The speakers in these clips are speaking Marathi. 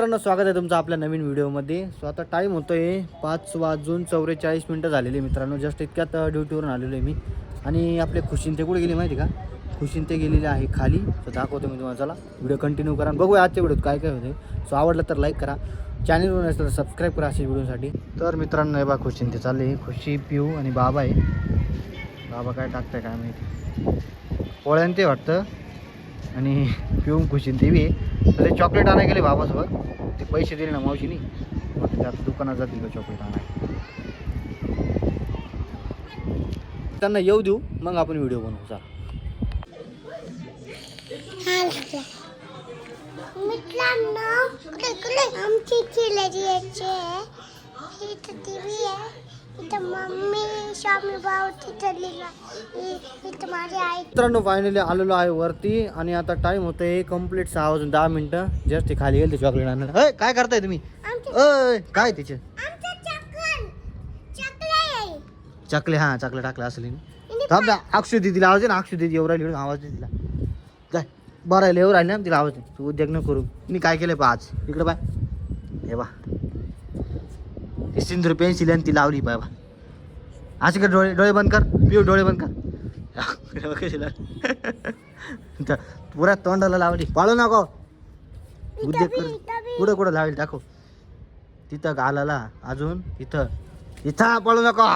मित्रांनो, स्वागत आहे तुमचं आपल्या नवीन व्हिडिओमध्ये. सो आता टाईम होतो आहे 5:44 झालेले मित्रांनो. जस्ट इतक्यात ड्युटीवरून आलेलो आहे मी. आणि आपले खुशीन ते कुठे गेले माहिती का? खुशीन ते गेलेले आहे खाली. सो दाखवतो मी तुम्हाला. चला व्हिडिओ कंटिन्यू करा, बघूया आजच्या व्हिडिओत काय काय होते. सो आवडलं तर लाईक करा, चॅनलवर नसेल तर सबस्क्राईब करा अशा व्हिडिओसाठी. तर मित्रांनो हे बा खुशीन ते चालले. खुशी, पिऊ आणि बाबा आहे. बाबा काय टाकताय काय माहिती, पोळ्यान ते वाटतं. आणि पिऊन खुशीन ते बी आहे. तर ते चॉकलेट आणायला गेले बाबासोबत. ते पैसे दिले ना मावशीनी, मग ते आता दुकानात जातील चॉकलेट आणायला. त्यांना येऊ देऊ, मग आपण व्हिडिओ बनवू. चला. मित्रांनो, आमची चिलरी यायची इथं टीव्ही आहे, इथं मम्मी स्वामी भाऊ तिथं लिहिला, इथं माझी आई. मित्रांनो फायनली आलेलो आहे वरती. आणि आता टाइम होतं आहे कंप्लीट 6:10. जस्ट खाली गेले चॉकलेट आणायला. अय काय करताय तुम्ही? अय काय तिचे चकले? हां चकले टाकले असेल. थांब अक्षु दिदीला आवाज आहे ना. अक्षु दिदी येऊ राहिली, आवाज दे तिला. जाय बरं येऊ राहिले ना तिला आवाज दे. तू उद्योग न करू. मी काय केलं पा आज इकडे बाय. हे बा ती सिंदूर पेन्सिल आणि ती लावली बाय बा. असे कर, डोळे डोळे बंद कर पिऊ, डोळे बंद कर. पुऱ्या तोंडाला लावली. पाळू नको उद्योग कर. कुठं कुठं लावली दाखव. तिथं घालाला अजून इथं इथं पळू नको.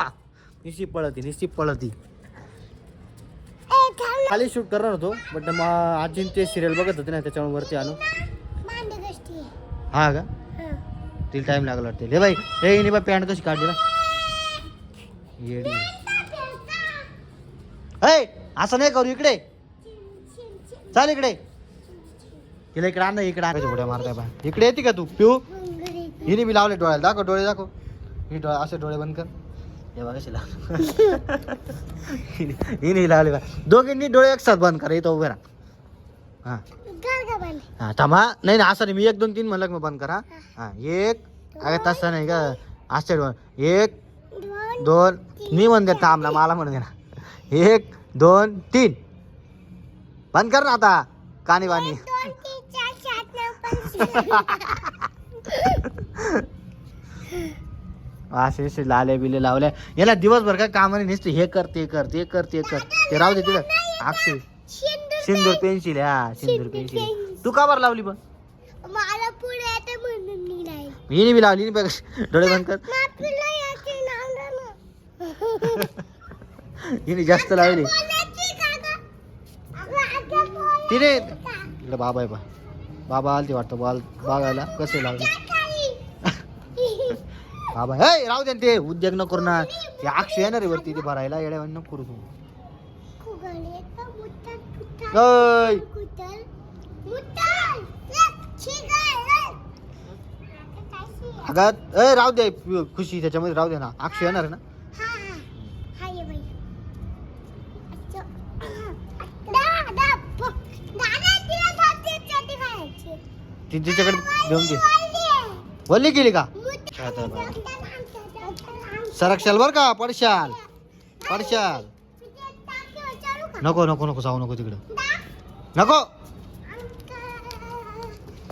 निश्चित पळती. खाली शूट करणार होतो बट मग आजी ते सिरियल बघत होते ना, त्याच्यामुळे वरती आलो. हा का? तिला टाइम लागला वाटते. हे बाई हे नाही बा पॅन्ट कशी काढली बा. येडी ऐ असं नाही करू. इकडे चाल, इकडे तिला इकडे आण. इकडे आणायच्या उड्या मारताय बा. इकडे येते का तू पिऊ? हिने मी लावले डोळ्याला. दाखव डोळे दाखव. ही डोळे असे डोळे बंद कर. हे बघा कशी लावले. हिने लावले बा. दोघींनी डोळे एक साथ बंद करा. इथं उभे राहा. हां हां थांबा. नाही नाही असं नाही. मी 1 2 3 म्हणलं मग बंद करा. हां 1 अगं तसं नाही का? असे 1 2 मी म्हणते थांबला मला म्हणून ना. 1 2 3 बंद कर ना आता. कानी बानी असे लाले बिले लावल्या. याला दिवसभर काय कामाने नसते. हे कर ते कर ते कर ते कर. ते राहू दे तिला. अक्षय सिंदूर पेन्सिल. हा सिंदूर पेन्सिल तू का बरं लावली पण? मला पुढे येते म्हणून मी नाही. हिने बी लावली बघ. डोळे बंद कर. हिने जास्त लावली. तिने इकडे बाबा आहे बा. बाबा आलते वाटतं बॉल बघायला कसे लावले. बाबा हे राहू दे ते उद्योग न करू ना. ते अक्षय येणार आहे वरती ते भरायला. येड्या न करू तू. अगं ए राहू दे खुशी त्याच्यामध्ये राहू दे ना. अक्षय येणार आहे ना. तिच्याकडे देऊन घे. बोलली गेली का? सरकशाल बर का? पडशाल नको नको नको जाऊ नको तिकडं. नको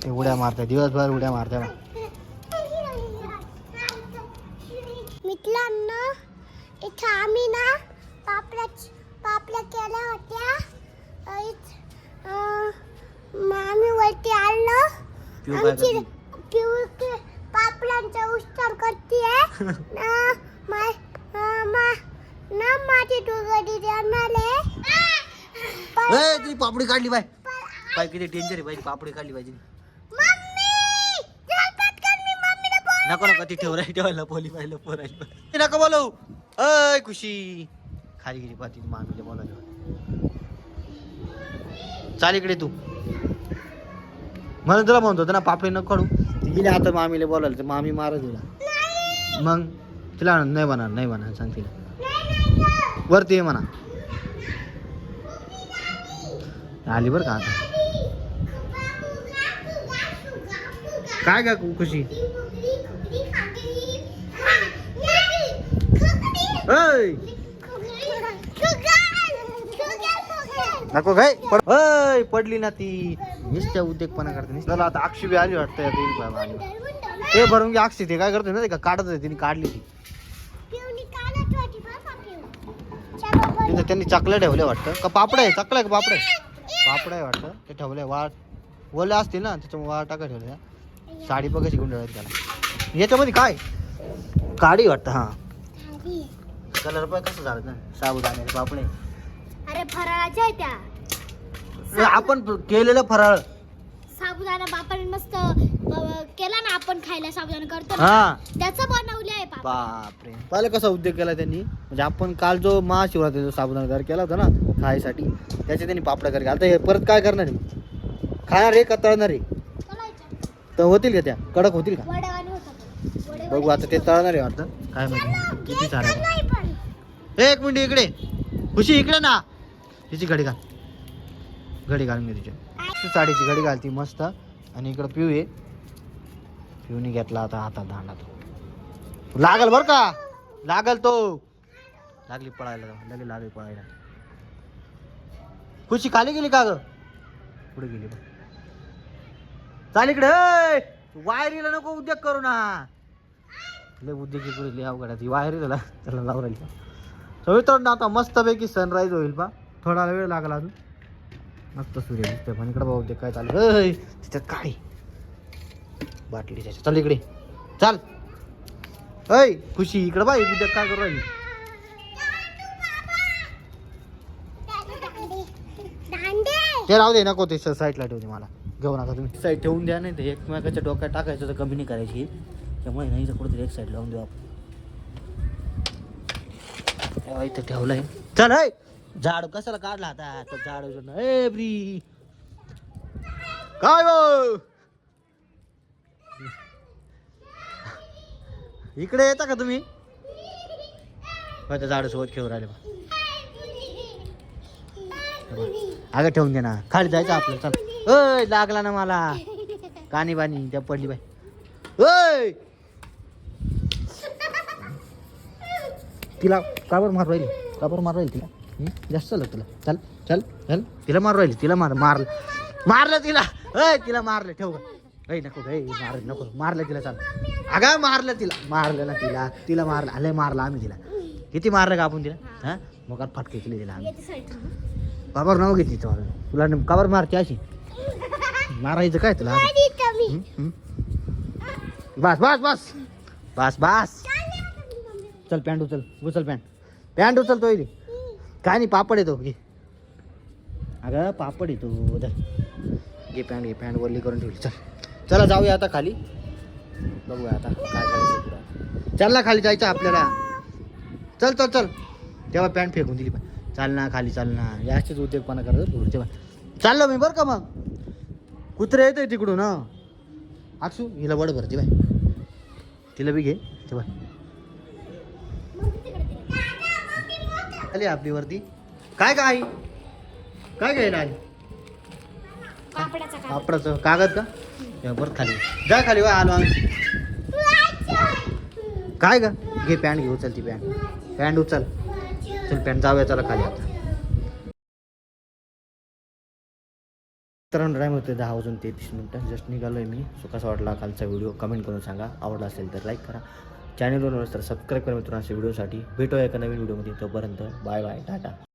ते उड्या मारताय दिवसभर उड्या मारताय. मित्रांनो इथं आम्ही ना पापड्या केल्या होत्या. आम्ही वरती आलो. आमची पिऊ पापड्यांचा उस्तार करते. माझी डोगडी देणारे. तुझी पापडी काढली बाय. बाय किती डेंजर आहे बाई. पापडी काढली पाहिजे. नको नको ती ठेवायला पोली पाहिलं पोरायला. नको बोलू. अय खुशी खाली गेली पाठी मामीला बोलायला. चाल इकडे तू. म्हणून तुला म्हणतो होतं ना पापडी नको काढू. ती गेली आता मामीला बोलायला. तर मामी मारत तिला. मग तिला नाही म्हणा सांग तिला. वरती ये म्हणा. आली बरं का आता. काय का खुशी? नको काय पडली ना ती. नुसत्या उद्योगपणा करते चला आता अक्षी बी आली वाटतं ते भरून घे अक्षी ते काय करते ना ते का काढत होते तिने काढली ती तिथं त्यांनी चकल्या ठेवल्या वाटतं का पापड आहे चकला आहे का पापड आहे पापड आहे वाटतं ते ठेवले वाट ओले असतील ना त्याच्यामुळे वाट टाका ठेवल्या साडी बघा शिकून ठेवायची त्याला याच्यामध्ये काय काडी वाटतं हा कलर पण कसं झालं ना साबुदाणे पापड आहे अरे फराळाच्या आहे त्या आपण केलेलं फराळ साबुदाणा बापाने मस्त केला ना आपण खायला साबुदाणा करतो ना हा त्याचं बनवलं आहे पापा बापरे पाहिलं कसा उद्योग केला त्यांनी म्हणजे आपण काल जो महाशिवरात्रीचा साबुदाणा तयार केला होता ना खायसाठी त्याचे त्यांनी पापडा कर आता हे परत काय करणार आहे खाणार आहे का तळणार आहे तर होतील का त्या कडक होतील का वड्यावानी होतं बघू आता ते तळणार आहे वाटतं काय माहिती किती सारं एक मिनिट इकडे खुशी इकडे ना तिची घडी घाल घडी घालून घे तिच्या साडीची घडी घालती मस्त आणि इकडं पिऊ आहे पिऊने घेतला आता हातात दांडा तो लागल बर का लागल तो लागली पळायला लगे लागली पळायला खुशी खाली गेली का ग पुढे गेली चाल इकडे वायरीला नको उद्योग करू ना लय उद्योगी पुढे लय अवघड आहे वायरी झाला त्याला लावून राहिली सवित्र आता मस्तपैकी सनराईज होईल पा थोडा वेळ लागला अजून मस्त सूर्य दिसतोय पण इकडे भाऊ ते काय चालू त्याच्यात काय बाटली त्याच्या चल इकडे चाल ऐ खुशी इकडे बाई उद्या काय करू राहिली ते राहू दे नको ते साईडला ठेवते मला घेऊ नका तुम्ही साईड ठेवून द्या नाही ते एकमेकाच्या डोक्यात टाकायचं तर कमी नाही करायची त्यामुळे नाही तर कुठेतरी एक साईड लावून देऊ आपण इथं ठेवलंय चल ऐ झाड कशाला काढला आता तो झाड ए ब्री काय भाऊ इकडे येता का तुम्ही झाड सोबत खेळून राहिले अगं ठेवून दे ना खाली जायचं आपलं चल ओय लागला ना मला कानी बानी त्या पडली बाई ओय तिला काबर मार राहिली तिला जास्त चालत तुला चल चल चल तिला मारू राहिली तिला मारलं तिला अय तिला मारलं ठेव ऐ नको नको मारलं तिला चाल अगं मारलं ना तिला मारलं आलंय मारलं आम्ही तिला किती मारलं का आपण तिला हा मग फटके केली तिला आम्ही काबर नाव घेतली तुला काबर मारते अशी मारायचं काय तुला बस बस बस बस बस चल पॅन्ट उचल पॅन्ट उचल तो काय नाही पापड येतो घे अगं पापड येतो घे पॅन्ट वरली करून ठेवली चला जाऊया आता खाली बघूया आता काय करायचं चल ना खाली जायचं आपल्याला चल तेव्हा पॅन्ट फेकून दिली पण चाल ना खाली चाल ना याचेच उद्योगपणा करत तेव्हा चाललो मी बरं का मग कुत्रे येतोय तिकडून हा अक्षू हिला वड भरते बाय तिला बी घे तेव्हा आली आपली वरती काय घ्यायला आली पापडाचं कागद का बरं खाली जा खाली वा आलो आम्ही काय ग घे पॅन्ट घे उचल ती पॅन्ट उचल चल पॅन्ट जाऊया चला खाली आता तर टाईम होते 10:33 जस्ट निघालोय मी कसा वाटला कालचा व्हिडिओ कमेंट करून सांगा आवडला असेल तर लाईक करा चॅनलवर तर सबस्क्राईब करा मित्रांनो व्हिडिओसाठी भेटूया एका नवीन व्हिडिओमध्ये तोपर्यंत बाय बाय टाटा